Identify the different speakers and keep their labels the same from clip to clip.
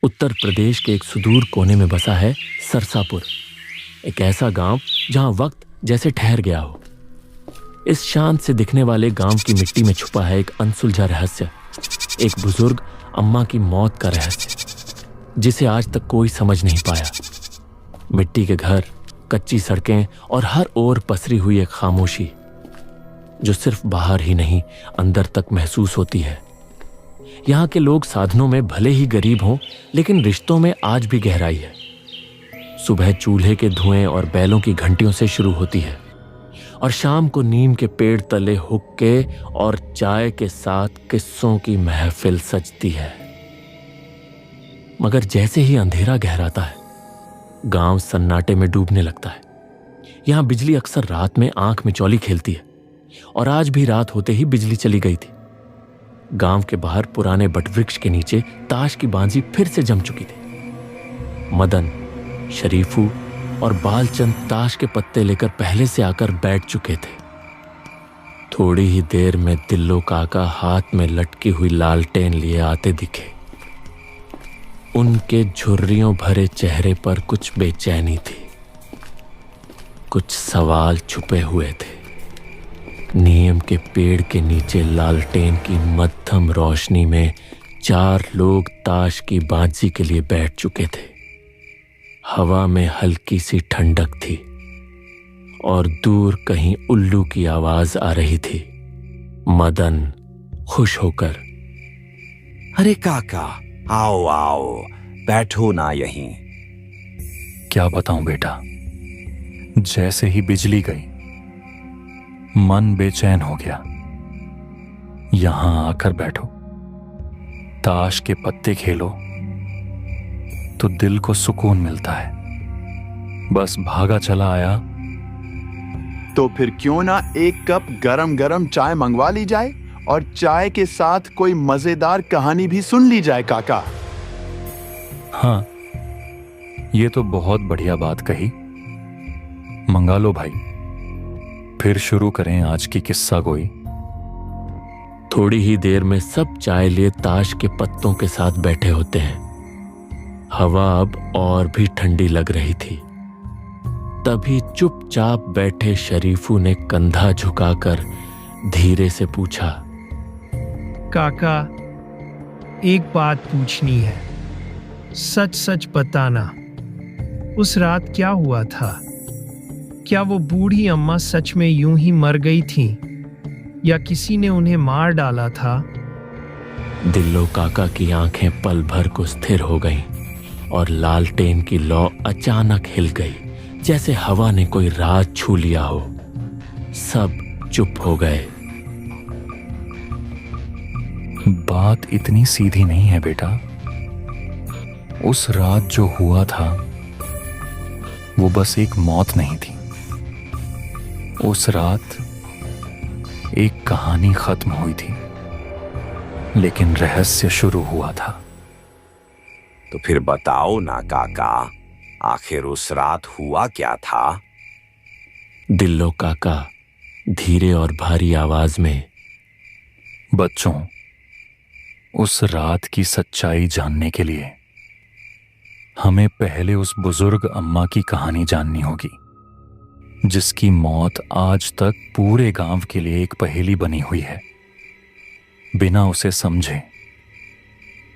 Speaker 1: उत्तर प्रदेश के एक सुदूर कोने में बसा है सरसापुर, एक ऐसा गांव जहां वक्त जैसे ठहर गया हो। इस शांत से दिखने वाले गांव की मिट्टी में छुपा है एक अनसुलझा रहस्य, एक बुजुर्ग अम्मा की मौत का रहस्य जिसे आज तक कोई समझ नहीं पाया। मिट्टी के घर, कच्ची सड़कें और हर ओर पसरी हुई एक खामोशी जो सिर्फ बाहर ही नहीं अंदर तक महसूस होती है। यहाँ के लोग साधनों में भले ही गरीब हों, लेकिन रिश्तों में आज भी गहराई है। सुबह चूल्हे के धुएं और बैलों की घंटियों से शुरू होती है और शाम को नीम के पेड़ तले हुक्के और चाय के साथ किस्सों की महफिल सजती है। मगर जैसे ही अंधेरा गहराता है, गांव सन्नाटे में डूबने लगता है। यहां बिजली अक्सर रात में आंख मिचौली खेलती है और आज भी रात होते ही बिजली चली गई थी। गांव के बाहर पुराने बटवृक्ष के नीचे ताश की बाजी फिर से जम चुकी थी। मदन, शरीफू और बालचंद ताश के पत्ते लेकर पहले से आकर बैठ चुके थे। थोड़ी ही देर में दिल्लो काका हाथ में लटकी हुई लालटेन लिए आते दिखे। उनके झुर्रियों भरे चेहरे पर कुछ बेचैनी थी, कुछ सवाल छुपे हुए थे। नीम के पेड़ के नीचे लालटेन की मध्यम रोशनी में 4 लोग ताश की बाजी के लिए बैठ चुके थे। हवा में हल्की सी ठंडक थी और दूर कहीं उल्लू की आवाज आ रही थी। मदन खुश होकर,
Speaker 2: अरे काका, आओ आओ, बैठो ना यहीं।
Speaker 3: क्या बताऊं बेटा, जैसे ही बिजली गई मन बेचैन हो गया। यहां आकर बैठो, ताश के पत्ते खेलो तो दिल को सुकून मिलता है। बस भागा चला आया।
Speaker 4: तो फिर क्यों ना एक कप गरम गरम चाय मंगवा ली जाए और चाय के साथ कोई मजेदार कहानी भी सुन ली जाए काका।
Speaker 3: हाँ, ये तो बहुत बढ़िया बात कही। मंगा लो भाई, फिर शुरू करें आज की किस्सा गोई।
Speaker 1: थोड़ी ही देर में सब चाय लिए ताश के पत्तों के साथ बैठे होते हैं। हवा अब और भी ठंडी लग रही थी। तभी चुपचाप बैठे शरीफू ने कंधा झुकाकर धीरे से पूछा,
Speaker 5: काका, एक बात पूछनी है, सच सच बताना। उस रात क्या हुआ था? क्या वो बूढ़ी अम्मा सच में यूं ही मर गई थी या किसी ने उन्हें मार डाला था?
Speaker 1: दिल्लो काका की आंखें पल भर को स्थिर हो गईं और लालटेन की लौ अचानक हिल गई, जैसे हवा ने कोई राज छू लिया हो। सब चुप हो गए।
Speaker 3: बात इतनी सीधी नहीं है बेटा। उस रात जो हुआ था वो बस एक मौत नहीं थी। उस रात एक कहानी खत्म हुई थी, लेकिन रहस्य शुरू हुआ था।
Speaker 2: तो फिर बताओ ना काका, आखिर उस रात हुआ क्या था?
Speaker 1: दिल्लो काका धीरे और भारी आवाज में,
Speaker 3: बच्चों, उस रात की सच्चाई जानने के लिए हमें पहले उस बुजुर्ग अम्मा की कहानी जाननी होगी, जिसकी मौत आज तक पूरे गांव के लिए एक पहेली बनी हुई है। बिना उसे समझे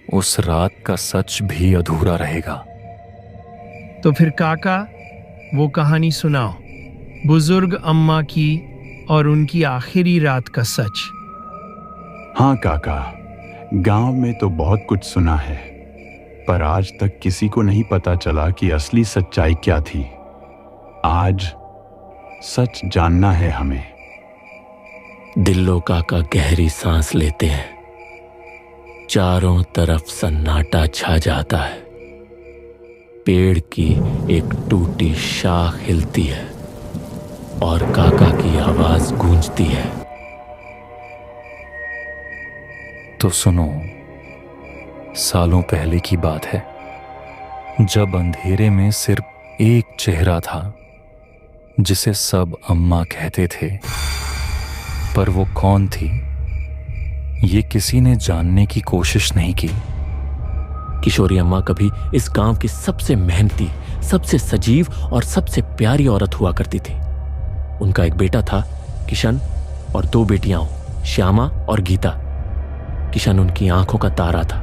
Speaker 3: उस रात का सच भी अधूरा रहेगा।
Speaker 5: तो फिर काका, वो कहानी सुनाओ, बुजुर्ग अम्मा की और उनकी आखिरी रात का सच।
Speaker 4: हाँ काका, गांव में तो बहुत कुछ सुना है, पर आज तक किसी को नहीं पता चला कि असली सच्चाई क्या थी। आज सच जानना है हमें।
Speaker 1: दिल्लो काका गहरी सांस लेते हैं। चारों तरफ सन्नाटा छा जाता है। पेड़ की एक टूटी शाख हिलती है और काका की आवाज गूंजती है,
Speaker 3: तो सुनो। सालों पहले की बात है, जब अंधेरे में सिर्फ एक चेहरा था जिसे सब अम्मा कहते थे, पर वो कौन थी ये किसी ने जानने की कोशिश नहीं की।
Speaker 1: किशोरी अम्मा कभी इस गांव की सबसे मेहनती, सबसे सजीव और सबसे प्यारी औरत हुआ करती थी। उनका एक बेटा था किशन और 2 बेटियां, श्यामा और गीता। किशन उनकी आंखों का तारा था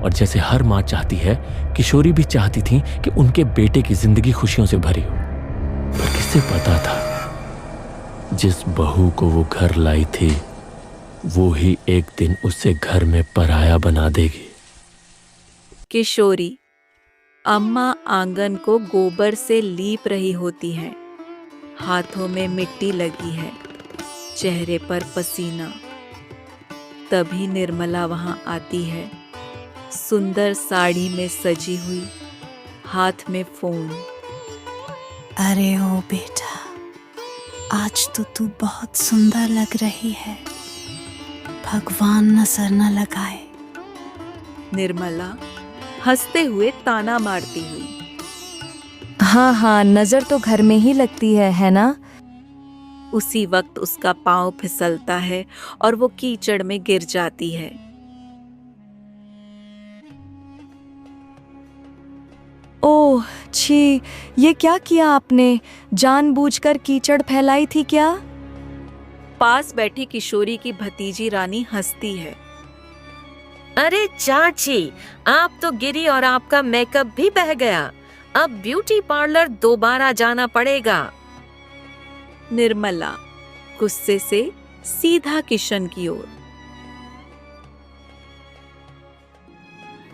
Speaker 1: और जैसे हर मां चाहती है, किशोरी भी चाहती थी कि उनके बेटे की जिंदगी खुशियों से भरी हो। पर किसे पता था, जिस बहू को वो घर लाई थी वो ही एक दिन उसे घर में पराया बना देगी।
Speaker 6: किशोरी अम्मा आंगन को गोबर से लीप रही होती है। हाथों में मिट्टी लगी है, चेहरे पर पसीना। तभी निर्मला वहां आती है, सुंदर साड़ी में सजी हुई, हाथ में फोन।
Speaker 7: अरे ओ बेटा, आज तो तू बहुत सुंदर लग रही है, भगवान नजर न लगाए।
Speaker 6: निर्मला हंसते हुए ताना मारती हुई।
Speaker 8: हाँ हाँ, नजर तो घर में ही लगती है ना?
Speaker 6: उसी वक्त उसका पांव फिसलता है और वो कीचड़ में गिर जाती है।
Speaker 8: ओह छी, ये क्या किया आपने? जानबूझकर कीचड़ फैलाई थी क्या?
Speaker 6: पास बैठी किशोरी की भतीजी रानी हंसती है।
Speaker 9: अरे चाची, आप तो गिरी और आपका मेकअप भी बह गया। अब ब्यूटी पार्लर दोबारा जाना पड़ेगा।
Speaker 6: निर्मला गुस्से से सीधा किशन की ओर।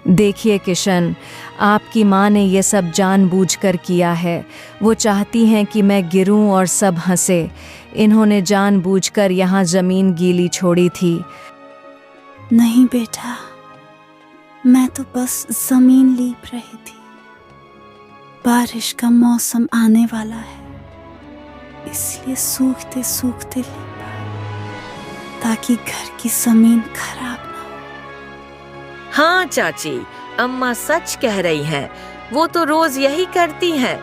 Speaker 8: देखिए किशन, आपकी माँ ने ये सब जानबूझकर किया है। वो चाहती हैं कि मैं गिरूं और सब हंसे। इन्होंने जानबूझकर यहाँ जमीन गीली छोड़ी थी।
Speaker 7: नहीं बेटा, मैं तो बस जमीन लीप रही थी। बारिश का मौसम आने वाला है, इसलिए सूखते सूखते लीपा, ताकि घर की जमीन खराब ना हो।
Speaker 9: हाँ चाची, अम्मा सच कह रही है। वो तो रोज यही करती है।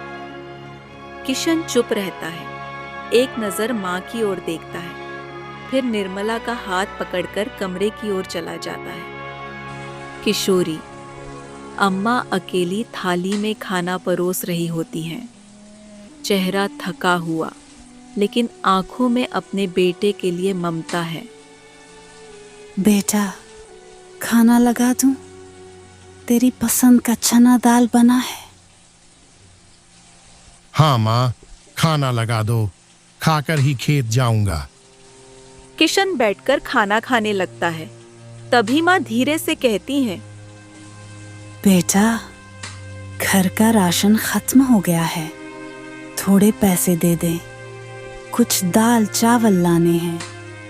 Speaker 6: किशन चुप रहता है, एक नजर माँ की ओर देखता है, फिर निर्मला का हाथ पकड़कर कमरे की ओर चला जाता है। किशोरी अम्मा अकेली थाली में खाना परोस रही होती हैं। चेहरा थका हुआ, लेकिन आंखों में अपने बेटे के लिए ममता है।
Speaker 7: बेटा, खाना लगा दूं? तेरी पसंद का चना दाल बना है।
Speaker 10: हाँ माँ, खाना लगा दो, खाकर ही खेत जाऊंगा।
Speaker 6: किशन बैठकर खाना खाने लगता है। तभी माँ धीरे से कहती हैं,
Speaker 7: बेटा, घर का राशन खत्म हो गया है, थोड़े पैसे दे दे, कुछ दाल चावल लाने हैं।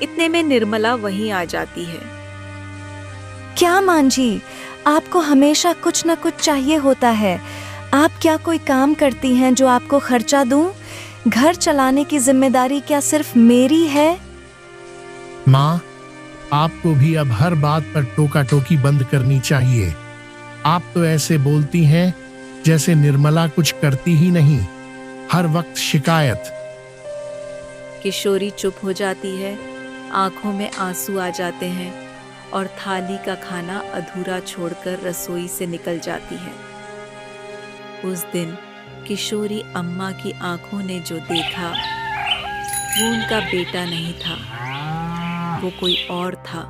Speaker 6: इतने में निर्मला वहीं आ जाती है।
Speaker 8: क्या मां जी, आपको हमेशा कुछ न कुछ चाहिए होता है। आप क्या कोई काम करती हैं जो आपको खर्चा दूं? घर चलाने की जिम्मेदारी क्या सिर्फ मेरी है?
Speaker 10: माँ, आपको भी अब हर बात पर टोका टोकी बंद करनी चाहिए। आप तो ऐसे बोलती हैं जैसे निर्मला कुछ करती ही नहीं, हर वक्त शिकायत।
Speaker 6: किशोरी चुप हो जाती है, आंखों में आंसू आ जाते हैं और थाली का खाना अधूरा छोड़कर रसोई से निकल जाती है। उस दिन किशोरी अम्मा की आंखों ने जो देखा वो उनका बेटा नहीं था, वो कोई और था।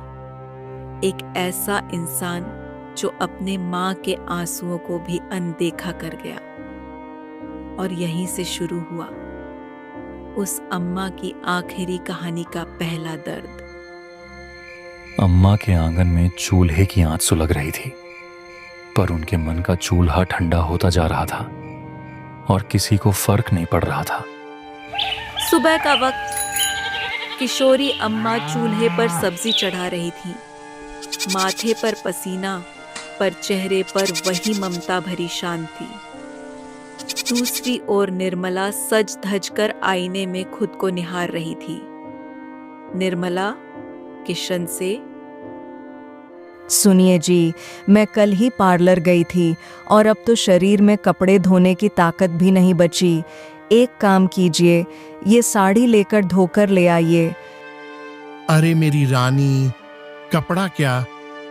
Speaker 6: एक ऐसा इंसान जो अपने माँ के आंसुओं को भी अनदेखा कर गया। और यहीं से शुरू हुआ उस अम्मा की आखिरी कहानी का पहला दर्द।
Speaker 3: अम्मा के आंगन में चूल्हे की आंच सुलग रही थी, पर उनके मन का चूल्हा ठंडा होता जा रहा था और किसी को फर्क नहीं पड़ रहा था।
Speaker 6: सुबह का वक्त, किशोरी अम्मा चूल्हे पर सब्जी चढ़ा रही थी। माथे पर पसीना, पर चेहरे पर वही ममता भरी शांति। दूसरी ओर निर्मला सज धज कर आईने में खुद को निहार रही थी। निर्मला किशन से,
Speaker 8: सुनिए जी, मैं कल ही पार्लर गई थी और अब तो शरीर में कपड़े धोने की ताकत भी नहीं बची। एक काम कीजिए, ये साड़ी लेकर धोकर ले आइए।
Speaker 10: अरे मेरी रानी, कपड़ा क्या,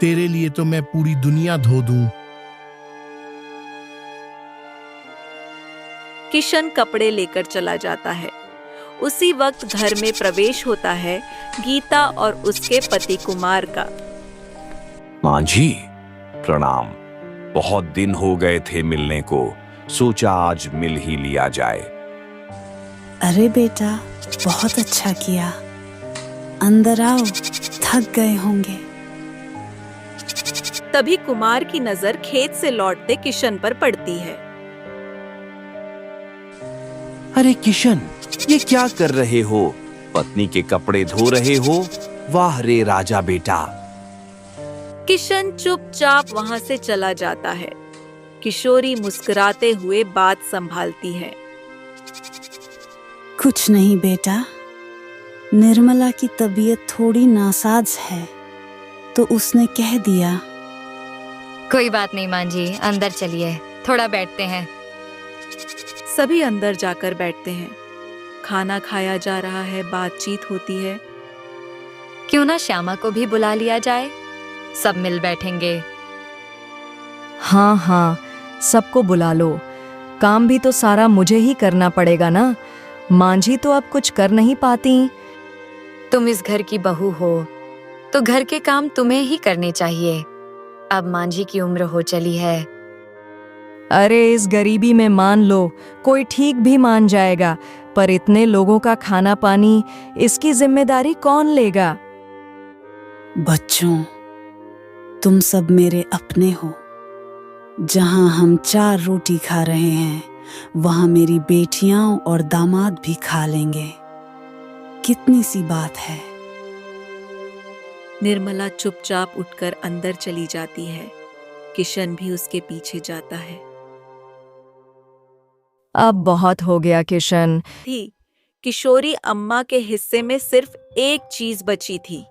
Speaker 10: तेरे लिए तो मैं पूरी दुनिया धो दूं।
Speaker 6: किशन कपड़े लेकर चला जाता है। उसी वक्त घर में प्रवेश होता है गीता और उसके पति कुमार का।
Speaker 2: माँ जी, प्रणाम। बहुत दिन हो गए थे मिलने को, सोचा आज मिल ही लिया जाए।
Speaker 7: अरे बेटा, बहुत अच्छा किया। अंदर आओ, थक गए होंगे।
Speaker 6: तभी कुमार की नजर खेत से लौटते किशन पर पड़ती है।
Speaker 2: अरे किशन, ये क्या कर रहे हो? पत्नी के कपड़े धो रहे हो? वाह रे राजा बेटा।
Speaker 6: किशन चुपचाप वहां से चला जाता है। किशोरी मुस्कुराते हुए बात संभालती है।
Speaker 7: कुछ नहीं बेटा, निर्मला की तबीयत थोड़ी नासाज है तो उसने कह दिया।
Speaker 8: कोई बात नहीं मां जी, अंदर चलिए, थोड़ा बैठते हैं।
Speaker 6: सभी अंदर जाकर बैठते हैं। खाना खाया जा रहा है, बातचीत होती है।
Speaker 8: क्यों ना श्यामा को भी बुला लिया जाए, सब मिल बैठेंगे।
Speaker 11: हाँ हाँ, सबको बुला लो। काम भी तो सारा मुझे ही करना पड़ेगा ना। मांझी तो अब कुछ कर नहीं पाती।
Speaker 8: तुम इस घर की बहू हो तो घर के काम तुम्हें ही करने चाहिए। अब मांझी की उम्र हो चली है।
Speaker 11: अरे इस गरीबी में मान लो कोई ठीक भी मान जाएगा, पर इतने लोगों का खाना पानी, इसकी जिम्मेदारी कौन लेगा?
Speaker 7: बच्चों, तुम सब मेरे अपने हो। जहां हम 4 रोटी खा रहे हैं, वहां मेरी बेटियां और दामाद भी खा लेंगे। कितनी सी बात है।
Speaker 6: निर्मला चुपचाप उठकर अंदर चली जाती है। किशन भी उसके पीछे जाता है।
Speaker 11: अब बहुत हो गया किशन।
Speaker 6: किशोरी अम्मा के हिस्से में सिर्फ एक चीज बची थी,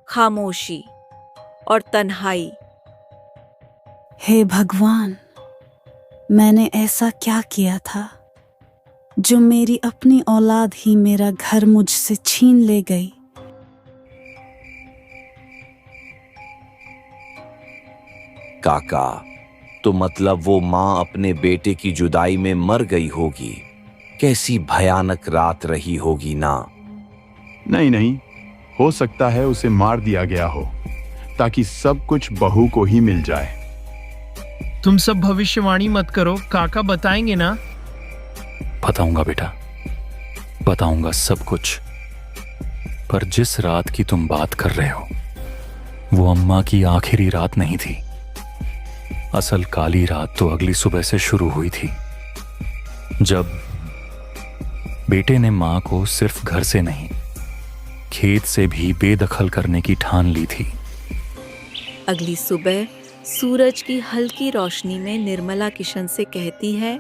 Speaker 6: खामोशी और तन्हाई।
Speaker 7: हे भगवान, मैंने ऐसा क्या किया था जो मेरी अपनी औलाद ही मेरा घर मुझसे छीन ले गई।
Speaker 2: काका, तो मतलब वो माँ अपने बेटे की जुदाई में मर गई होगी। कैसी भयानक रात रही होगी ना।
Speaker 4: नहीं नहीं, हो सकता है उसे मार दिया गया हो ताकि सब कुछ बहू को ही मिल जाए।
Speaker 5: तुम सब भविष्यवाणी मत करो, काका बताएंगे ना।
Speaker 3: बताऊंगा बेटा, बताऊंगा सब कुछ। पर जिस रात की तुम बात कर रहे हो, वो अम्मा की आखिरी रात नहीं थी। असल काली रात तो अगली सुबह से शुरू हुई थी, जब बेटे ने मां को सिर्फ घर से नहीं, खेत से भी बेदखल करने की ठान ली थी।
Speaker 6: अगली सुबह सूरज की हल्की रोशनी में निर्मला किशन से कहती है,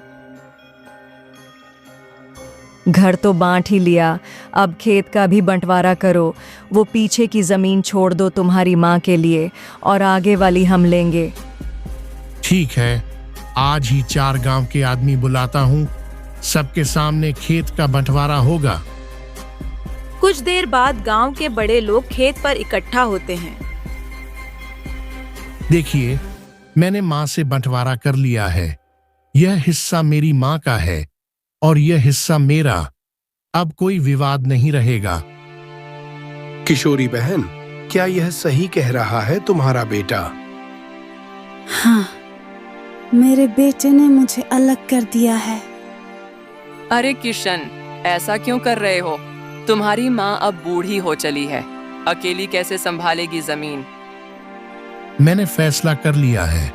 Speaker 11: घर तो बांट ही लिया, अब खेत का भी बंटवारा करो। वो पीछे की जमीन छोड़ दो तुम्हारी माँ के लिए, और आगे वाली हम लेंगे।
Speaker 10: ठीक है, आज ही 4 गांव के आदमी बुलाता हूँ, सबके सामने खेत का बंटवारा होगा।
Speaker 6: कुछ देर बाद गांव के बड़े लोग खेत पर इकट्ठा होते हैं।
Speaker 10: देखिए, मैंने माँ से बंटवारा कर लिया है। यह हिस्सा मेरी माँ का है और यह हिस्सा मेरा। अब कोई विवाद नहीं रहेगा।
Speaker 12: किशोरी बहन, क्या यह सही कह रहा है तुम्हारा बेटा?
Speaker 7: हाँ, मेरे बेटे ने मुझे अलग कर दिया है।
Speaker 13: अरे किशन, ऐसा क्यों कर रहे हो? तुम्हारी माँ अब बूढ़ी हो चली है, अकेली कैसे संभालेगी जमीन?
Speaker 10: मैंने फैसला कर लिया है।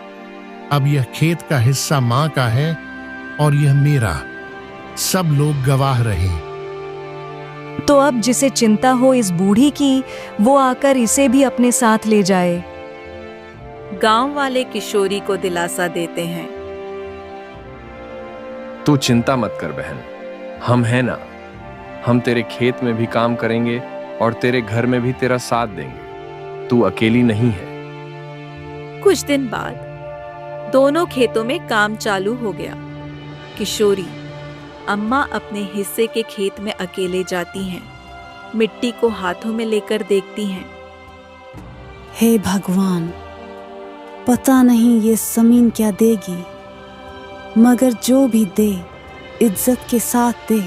Speaker 10: अब यह खेत का हिस्सा माँ का है और यह मेरा। सब लोग गवाह रहे।
Speaker 11: तो अब जिसे चिंता हो इस बूढ़ी की, वो आकर इसे भी अपने साथ ले जाए।
Speaker 6: गांव वाले किशोरी को दिलासा देते हैं।
Speaker 14: तू चिंता मत कर बहन, हम हैं ना। हम तेरे खेत में भी काम करेंगे और तेरे घर में भी तेरा साथ देंगे। तू अकेली नहीं है।
Speaker 6: कुछ दिन बाद दोनों खेतों में काम चालू हो गया। किशोरी अम्मा अपने हिस्से के खेत में अकेले जाती हैं, मिट्टी को हाथों में लेकर देखती हैं।
Speaker 7: हे भगवान, पता नहीं ये जमीन क्या देगी, मगर जो भी दे इज्जत के साथ दे।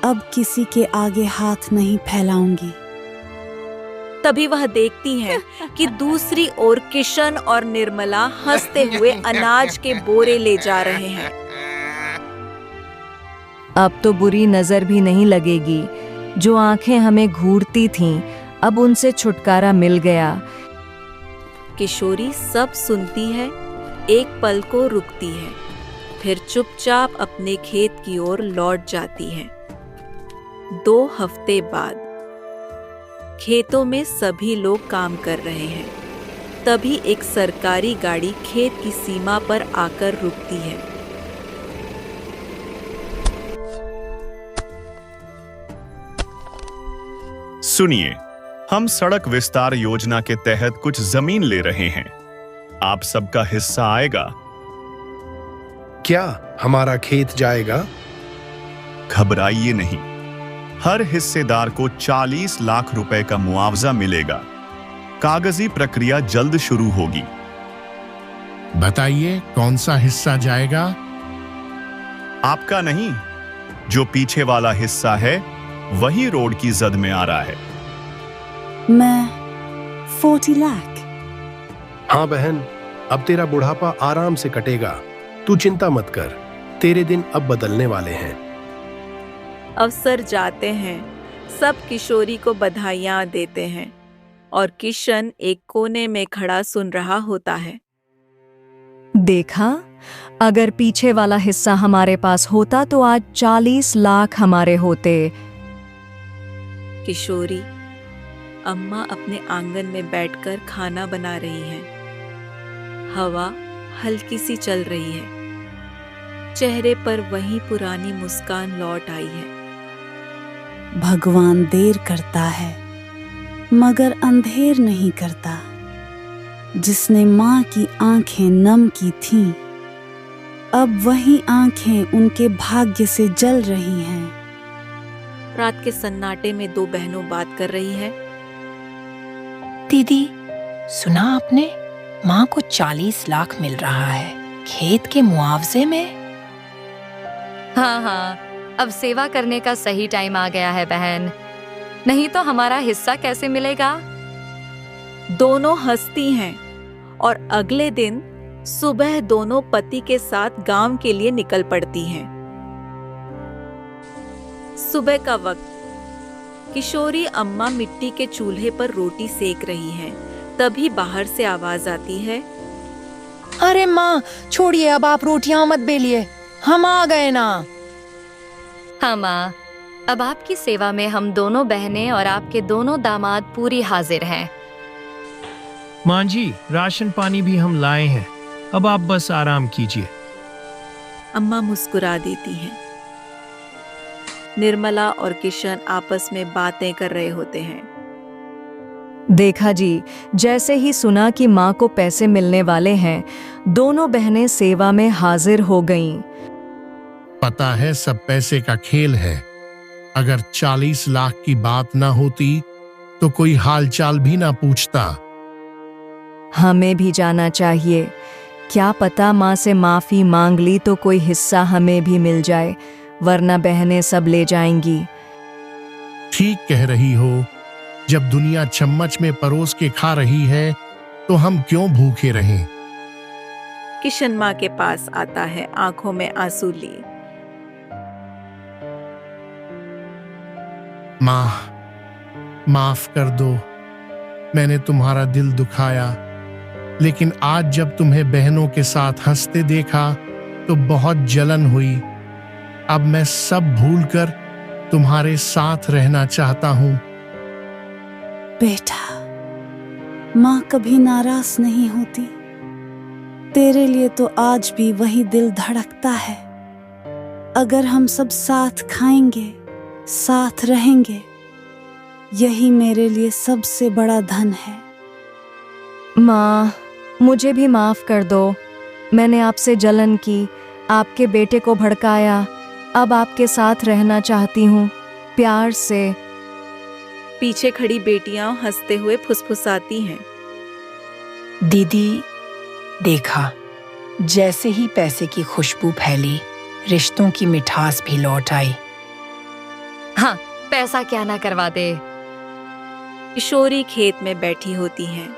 Speaker 7: अब किसी के आगे हाथ नहीं फैलाऊंगी।
Speaker 6: तभी वह देखती हैं कि दूसरी ओर किशन और निर्मला हंसते हुए अनाज के बोरे ले जा रहे हैं।
Speaker 11: अब तो बुरी नजर भी नहीं लगेगी। जो आंखें हमें घूरती थीं, अब उनसे छुटकारा मिल गया।
Speaker 6: किशोरी सब सुनती है, एक पल को रुकती है, फिर चुपचाप अपने खेत की ओर लौट जाती है। 2 हफ्ते बाद खेतों में सभी लोग काम कर रहे हैं। तभी एक सरकारी गाड़ी खेत की सीमा पर आकर रुकती है।
Speaker 15: सुनिए, हम सड़क विस्तार योजना के तहत कुछ जमीन ले रहे हैं। आप सबका हिस्सा आएगा।
Speaker 12: क्या हमारा खेत जाएगा?
Speaker 15: घबराइए नहीं, हर हिस्सेदार को 40 लाख रुपए का मुआवजा मिलेगा। कागजी प्रक्रिया जल्द शुरू होगी।
Speaker 10: बताइए, कौन सा हिस्सा जाएगा?
Speaker 15: आपका नहीं, जो पीछे वाला हिस्सा है वही रोड की जद में आ रहा है।
Speaker 7: मैं 40 लाख।
Speaker 12: हाँ बहन, अब तेरा बुढ़ापा आराम से कटेगा। तू चिंता मत कर, तेरे दिन अब बदलने वाले हैं।
Speaker 6: अफसर जाते हैं, सब किशोरी को बधाइयां देते हैं और किशन एक कोने में खड़ा सुन रहा होता है।
Speaker 11: देखा, अगर पीछे वाला हिस्सा हमारे पास होता तो आज 40 लाख हमारे होते।
Speaker 6: किशोरी अम्मा अपने आंगन में बैठकर खाना बना रही हैं। हवा हल्की सी चल रही है। चेहरे पर वही पुरानी मुस्कान लौट आई है।
Speaker 7: भगवान देर करता है मगर अंधेर नहीं करता। जिसने माँ की आंखें नम की थीं, अब वही आंखें उनके भाग्य से जल रही हैं।
Speaker 6: रात के सन्नाटे में 2 बहनों बात कर रही है।
Speaker 16: दीदी, सुना आपने? माँ को 40 लाख मिल रहा है खेत के मुआवजे में।
Speaker 11: हाँ, अब सेवा करने का सही टाइम आ गया है बहन, नहीं तो हमारा हिस्सा कैसे मिलेगा?
Speaker 6: दोनों हंसती हैं और अगले दिन सुबह दोनों पति के साथ गांव के लिए निकल पड़ती हैं। सुबह का वक्त, किशोरी अम्मा मिट्टी के चूल्हे पर रोटी सेक रही हैं। तभी बाहर से आवाज आती है,
Speaker 16: अरे माँ, छोड़िए, अब आप रोटियां मत बेलिए, हम आ गए ना।
Speaker 11: हाँ माँ, अब आपकी सेवा में हम दोनों बहनें और आपके दोनों दामाद पूरी हाजिर हैं।
Speaker 5: माँ जी, राशन पानी भी हम लाए हैं, अब आप बस आराम कीजिए।
Speaker 6: अम्मा मुस्कुरा देती हैं। निर्मला और किशन आपस में बातें कर रहे होते हैं।
Speaker 11: देखा जी, जैसे ही सुना कि माँ को पैसे मिलने वाले हैं, दोनों बहनें सेवा में हाजिर हो गईं।
Speaker 10: पता है, सब पैसे का खेल है। अगर 40 लाख की बात ना होती तो कोई हालचाल भी ना पूछता।
Speaker 11: हमें भी जाना चाहिए। क्या पता माँ से माफी मांग ली तो कोई हिस्सा हमें भी मिल जाए, वरना बहनें सब ले जाएंगी।
Speaker 10: ठीक कह रही हो। जब दुनिया चम्मच में परोस के खा रही है तो हम क्यों भूखे रहें?
Speaker 6: किशन माँ के पास आता है, आंखों में आंसू लिए।
Speaker 10: माँ, माफ कर दो, मैंने तुम्हारा दिल दुखाया, लेकिन आज जब तुम्हें बहनों के साथ हंसते देखा तो बहुत जलन हुई। अब मैं सब भूलकर तुम्हारे साथ रहना चाहता हूँ।
Speaker 7: बेटा, माँ कभी नाराज नहीं होती। तेरे लिए तो आज भी वही दिल धड़कता है। अगर हम सब साथ खाएंगे, साथ रहेंगे, यही मेरे लिए सबसे बड़ा धन है।
Speaker 11: माँ, मुझे भी माफ कर दो। मैंने आपसे जलन की, आपके बेटे को भड़काया। अब आपके साथ रहना चाहती हूँ, प्यार से।
Speaker 6: पीछे खड़ी बेटियां हंसते हुए फुसफुसाती हैं।
Speaker 16: दीदी, देखा, जैसे ही पैसे की खुशबू फैली, रिश्तों की मिठास भी लौट आई।
Speaker 11: हाँ, पैसा क्या ना करवा दे।
Speaker 6: किशोरी खेत में बैठी होती है।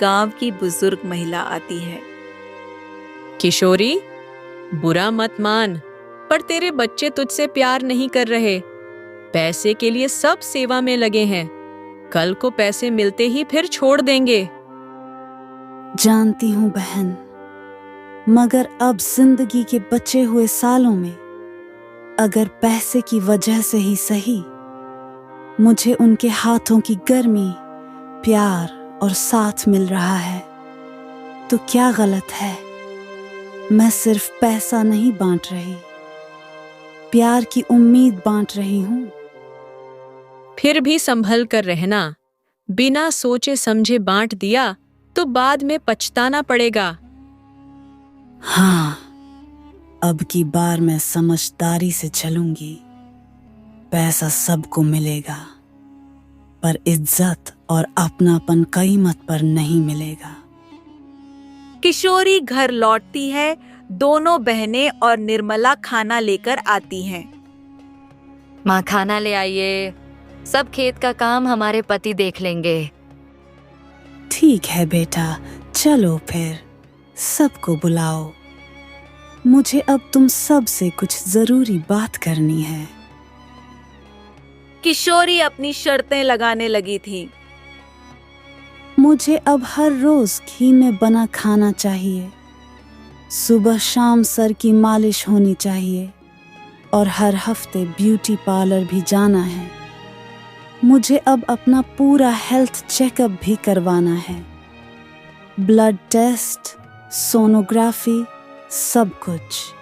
Speaker 6: गांव की बुजुर्ग महिला आती है।
Speaker 9: किशोरी, बुरा मत मान, पर तेरे बच्चे तुझसे प्यार नहीं कर रहे। पैसे के लिए सब सेवा में लगे हैं। कल को पैसे मिलते ही फिर छोड़ देंगे।
Speaker 7: जानती हूँ बहन, मगर अब जिंदगी के बचे हुए सालों में अगर पैसे की वजह से ही सही मुझे उनके हाथों की गर्मी, प्यार और साथ मिल रहा है तो क्या गलत है। मैं सिर्फ पैसा नहीं बांट रही, प्यार की उम्मीद बांट रही हूँ।
Speaker 9: फिर भी संभल कर रहना। बिना सोचे समझे बांट दिया तो बाद में पछताना पड़ेगा।
Speaker 7: हाँ, अब की बार मैं समझदारी से चलूंगी। पैसा सबको मिलेगा, पर इज्जत और अपनापन कीमत पर नहीं मिलेगा।
Speaker 6: किशोरी घर लौटती है। दोनों बहनें और निर्मला खाना लेकर आती हैं।
Speaker 11: माँ, खाना ले आइए। सब खेत का काम हमारे पति देख लेंगे।
Speaker 7: ठीक है बेटा, चलो फिर सबको बुलाओ। मुझे अब तुम सब से कुछ जरूरी बात करनी है।
Speaker 6: किशोरी अपनी शर्तें लगाने लगी थी।
Speaker 7: मुझे अब हर रोज घी में बना खाना चाहिए, सुबह शाम सर की मालिश होनी चाहिए और हर हफ्ते ब्यूटी पार्लर भी जाना है। मुझे अब अपना पूरा हेल्थ चेकअप भी करवाना है, ब्लड टेस्ट, सोनोग्राफी, सब कुछ।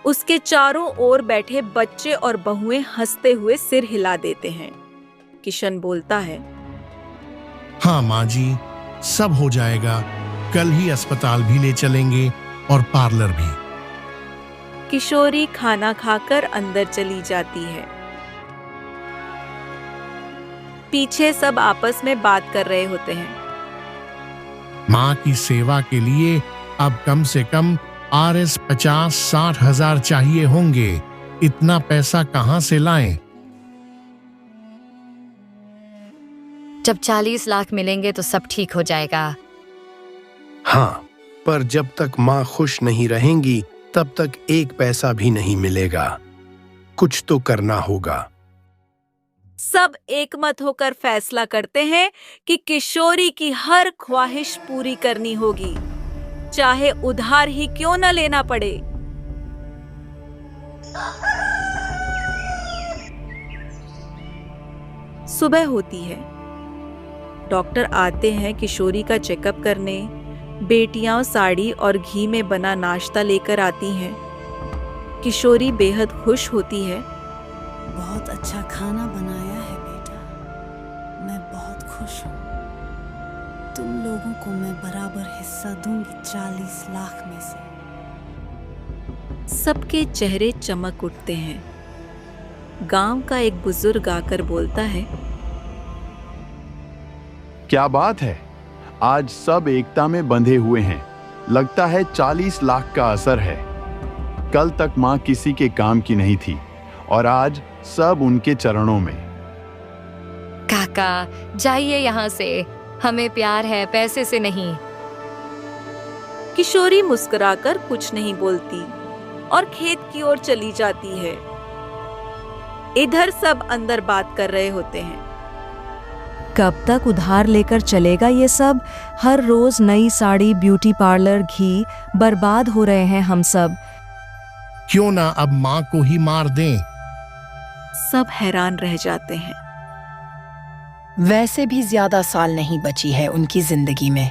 Speaker 6: उसके चारों ओर बैठे बच्चे और बहुएं हंसते हुए सिर हिला देते हैं। किशन बोलता है,
Speaker 10: हाँ माँ जी, सब हो जाएगा। कल ही अस्पताल भी ले चलेंगे और पार्लर भी।
Speaker 6: किशोरी खाना खाकर अंदर चली जाती है। पीछे सब आपस में बात कर रहे होते हैं।
Speaker 10: माँ की सेवा के लिए अब कम से कम RS 50-60 हजार चाहिए होंगे। इतना पैसा कहाँ से लाएं?
Speaker 11: जब 40 लाख मिलेंगे तो सब ठीक हो जाएगा।
Speaker 12: हाँ, पर जब तक माँ खुश नहीं रहेंगी तब तक एक पैसा भी नहीं मिलेगा। कुछ तो करना होगा।
Speaker 6: सब एकमत होकर फैसला करते हैं कि किशोरी की हर ख्वाहिश पूरी करनी होगी, चाहे उधार ही क्यों न लेना पड़े। सुबह होती है। डॉक्टर आते हैं किशोरी का चेकअप करने। बेटियां साड़ी और घी में बना नाश्ता लेकर आती हैं। किशोरी बेहद खुश होती है।
Speaker 7: बहुत अच्छा खाना बनाया है बेटा, मैं बहुत खुश हूँ। तुम लोगों को मैं बराबर हिस्सा दूंगी 40 लाख में से।
Speaker 6: सबके चेहरे चमक उठते हैं। गांव का एक बुजुर्ग आकर बोलता है,
Speaker 4: क्या बात है, आज सब एकता में बंधे हुए हैं। लगता है 40 लाख का असर है। कल तक माँ किसी के काम की नहीं थी और आज सब उनके चरणों में।
Speaker 11: काका, जाइए यहाँ से। हमें प्यार है, पैसे से नहीं।
Speaker 6: किशोरी मुस्कुराकर कुछ नहीं बोलती और खेत की ओर चली जाती है। इधर सब अंदर बात कर रहे होते हैं।
Speaker 11: कब तक उधार लेकर चलेगा ये सब? हर रोज नई साड़ी, ब्यूटी पार्लर, घी, बर्बाद हो रहे हैं हम सब।
Speaker 10: क्यों ना अब माँ को ही मार दें?
Speaker 6: सब हैरान रह जाते हैं।
Speaker 16: वैसे भी ज्यादा साल नहीं बची है उनकी जिंदगी में।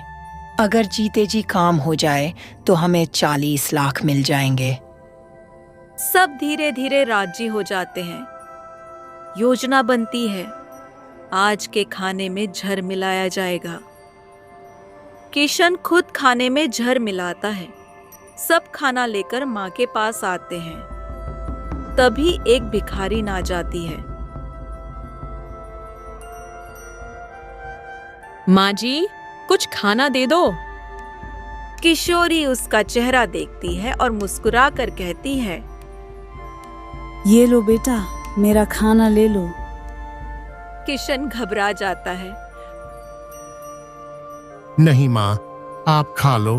Speaker 16: अगर जीते जी काम हो जाए तो हमें 40 लाख मिल जाएंगे।
Speaker 6: सब धीरे धीरे राजी हो जाते हैं। योजना बनती है। आज के खाने में झर मिलाया जाएगा। किशन खुद खाने में झर मिलाता है। सब खाना लेकर माँ के पास आते हैं। तभी एक भिखारी आ जाती है।
Speaker 9: माँ जी, कुछ खाना दे दो।
Speaker 6: किशोरी उसका चेहरा देखती है और मुस्कुरा कर कहती है,
Speaker 7: ये लो बेटा, मेरा खाना ले लो।
Speaker 6: किशन घबरा जाता है।
Speaker 10: नहीं माँ, आप खा लो,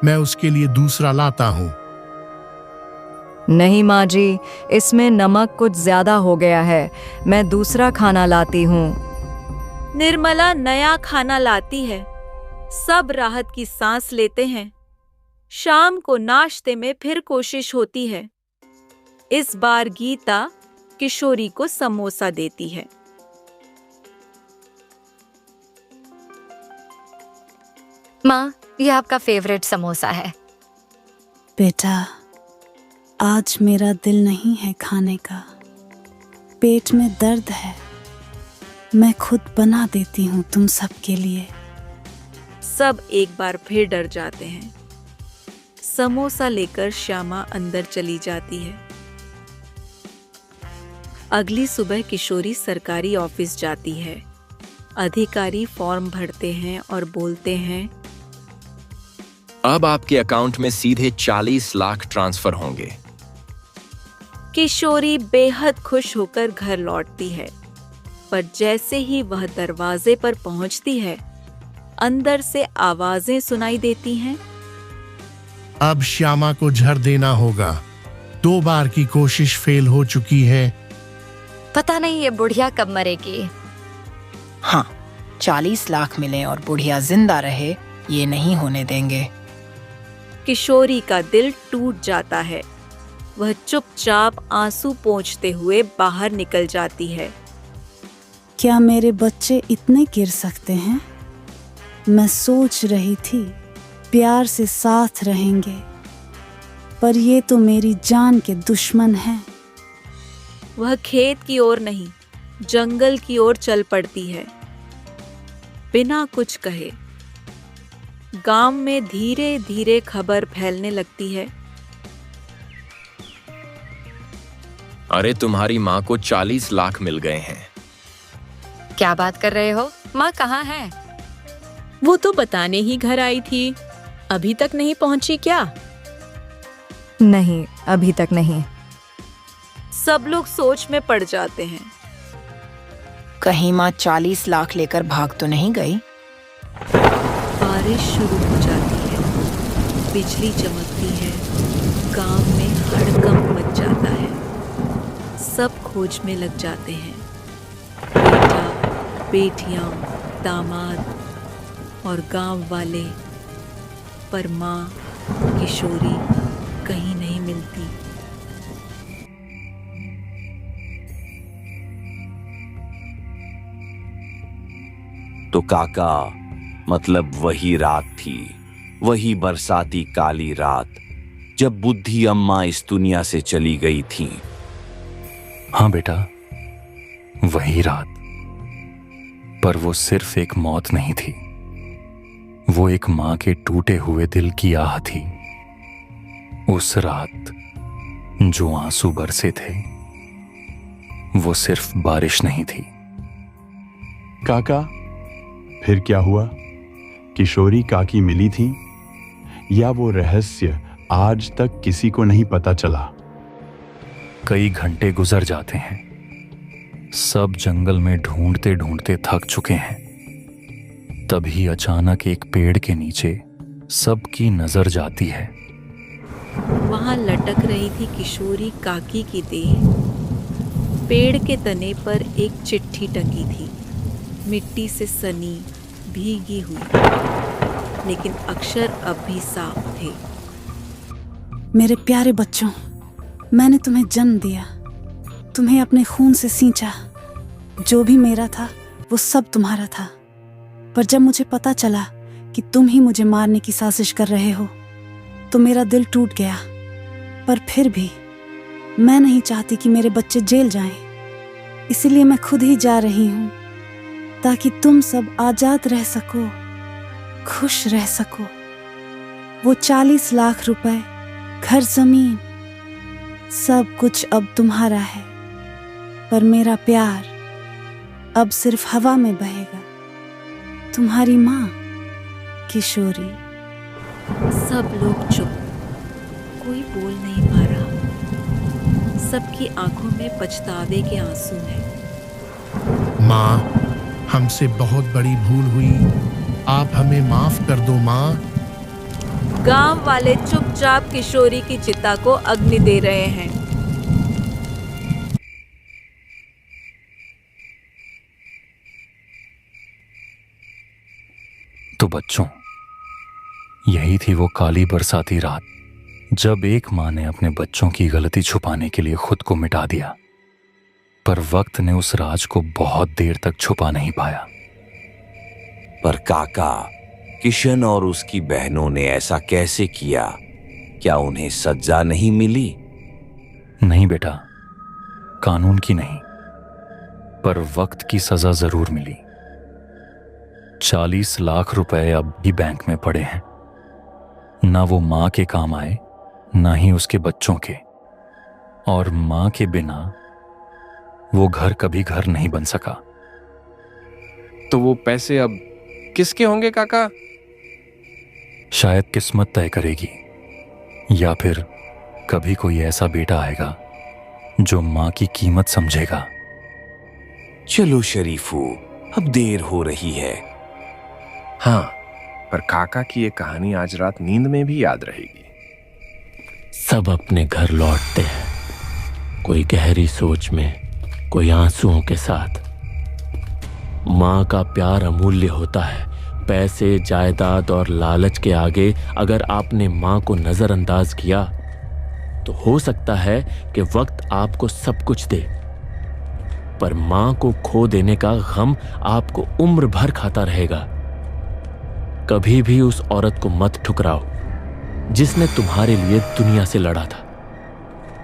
Speaker 10: मैं उसके लिए दूसरा लाता हूँ।
Speaker 11: नहीं माँ जी, इसमें नमक कुछ ज्यादा हो गया है, मैं दूसरा खाना लाती हूँ।
Speaker 6: निर्मला नया खाना लाती है। सब राहत की सांस लेते हैं। शाम को नाश्ते में फिर कोशिश होती है। इस बार गीता किशोरी को समोसा देती है।
Speaker 17: माँ, ये आपका फेवरेट समोसा है।
Speaker 7: बेटा, आज मेरा दिल नहीं है खाने का, पेट में दर्द है। मैं खुद बना देती हूँ तुम सबके लिए।
Speaker 6: सब एक बार फिर डर जाते हैं। समोसा लेकर श्यामा अंदर चली जाती है। अगली सुबह किशोरी सरकारी ऑफिस जाती है। अधिकारी फॉर्म भरते हैं और बोलते हैं,
Speaker 14: अब आपके अकाउंट में सीधे 40 लाख ट्रांसफर होंगे।
Speaker 6: किशोरी बेहद खुश होकर घर लौटती है, पर जैसे ही वह दरवाजे पर पहुंचती है, अंदर से आवाजें सुनाई देती हैं।
Speaker 10: अब श्यामा को झड़ देना होगा, 2 बार की कोशिश फेल हो चुकी है।
Speaker 17: पता नहीं ये बुढ़िया कब मरेगी।
Speaker 16: हाँ, 40 लाख मिले और बुढ़िया जिंदा रहे, ये नहीं होने देंगे।
Speaker 6: किशोरी का दिल टूट जाता है। वह चुपचाप आंसू पोंछते हुए बाहर निकल जाती है।
Speaker 7: क्या मेरे बच्चे इतने गिर सकते हैं? मैं सोच रही थी प्यार से साथ रहेंगे, पर ये तो मेरी जान के दुश्मन हैं।
Speaker 6: वह खेत की ओर नहीं, जंगल की ओर चल पड़ती है। बिना कुछ कहे गांव में धीरे धीरे खबर फैलने लगती है।
Speaker 14: अरे तुम्हारी माँ को 40 लाख मिल गए हैं।
Speaker 17: क्या बात कर रहे हो? माँ कहाँ है?
Speaker 9: वो तो बताने ही घर आई थी, अभी तक नहीं पहुंची क्या?
Speaker 11: नहीं, अभी तक नहीं।
Speaker 6: सब लोग सोच में पड़ जाते हैं।
Speaker 16: कहीं माँ 40 लाख लेकर भाग तो नहीं गई?
Speaker 6: बारिश शुरू हो जाती है, बिजली चमकती है, गांव में हड़कंप मच जाता है। सब खोज में लग जाते हैं। बेटा, बेटियां, दामाद और गांव वाले, पर माँ किशोरी कहीं नहीं मिलती।
Speaker 2: तो काका, मतलब वही रात थी, वही बरसाती काली रात जब बुद्धि अम्मा इस दुनिया से चली गई थी।
Speaker 3: हाँ बेटा, वही रात। पर वो सिर्फ एक मौत नहीं थी, वो एक मां के टूटे हुए दिल की आह थी। उस रात जो आंसू बरसे थे, वो सिर्फ बारिश नहीं थी।
Speaker 4: काका, फिर क्या हुआ? किशोरी काकी मिली थी, या वो रहस्य आज तक किसी को नहीं पता चला?
Speaker 3: कई घंटे गुजर जाते हैं, सब जंगल में ढूंढते ढूंढते थक चुके हैं। तभी अचानक एक पेड़ के नीचे सबकी नजर जाती है।
Speaker 6: वहां लटक रही थी किशोरी काकी की देह। पेड़ के तने पर एक चिट्ठी टंगी थी, मिट्टी से सनी, भीगी हुई, लेकिन अक्षर अब भी साफ थे।
Speaker 7: मेरे प्यारे बच्चों, मैंने तुम्हें जन्म दिया, तुम्हें अपने खून से सींचा। जो भी मेरा था वो सब तुम्हारा था। पर जब मुझे पता चला कि तुम ही मुझे मारने की साजिश कर रहे हो, तो मेरा दिल टूट गया। पर फिर भी मैं नहीं चाहती कि मेरे बच्चे जेल जाएं। इसलिए मैं खुद ही जा रही हूँ, ताकि तुम सब आजाद रह सको, खुश रह सको। वो 40 लाख रुपए, घर जमीन, सब कुछ अब तुम्हारा है। पर मेरा प्यार अब सिर्फ हवा में बहेगा। तुम्हारी माँ, किशोरी।
Speaker 6: सब लोग चुप, कोई बोल नहीं पा रहा। सबकी आंखों में पछतावे के आंसू हैं।
Speaker 10: माँ, हमसे बहुत बड़ी भूल हुई, आप हमें माफ कर दो माँ।
Speaker 6: गांव वाले चुपचाप किशोरी की चिता को अग्नि दे रहे हैं।
Speaker 3: तो बच्चों, यही थी वो काली बरसाती रात जब एक माँ ने अपने बच्चों की गलती छुपाने के लिए खुद को मिटा दिया। पर वक्त ने उस राज को बहुत देर तक छुपा नहीं पाया।
Speaker 2: पर काका, किशन और उसकी बहनों ने ऐसा कैसे किया? क्या उन्हें सजा नहीं मिली?
Speaker 3: नहीं बेटा, कानून की नहीं, पर वक्त की सजा जरूर मिली। 40 लाख रुपए अब भी बैंक में पड़े हैं। ना वो मां के काम आए, ना ही उसके बच्चों के। और मां के बिना वो घर कभी घर नहीं बन सका।
Speaker 14: तो वो पैसे अब किसके होंगे काका?
Speaker 3: शायद किस्मत तय करेगी, या फिर कभी कोई ऐसा बेटा आएगा जो मां की कीमत समझेगा।
Speaker 2: चलो शरीफू, अब देर हो रही है।
Speaker 14: हाँ, पर काका की ये कहानी आज रात नींद में भी याद रहेगी।
Speaker 1: सब अपने घर लौटते हैं, कोई गहरी सोच में, कोई आंसुओं के साथ। माँ का प्यार अमूल्य होता है। पैसे, जायदाद और लालच के आगे अगर आपने माँ को नजरअंदाज किया तो हो सकता है कि वक्त आपको सब कुछ दे, पर माँ को खो देने का गम आपको उम्र भर खाता रहेगा। कभी भी उस औरत को मत ठुकराओ जिसने तुम्हारे लिए दुनिया से लड़ा था।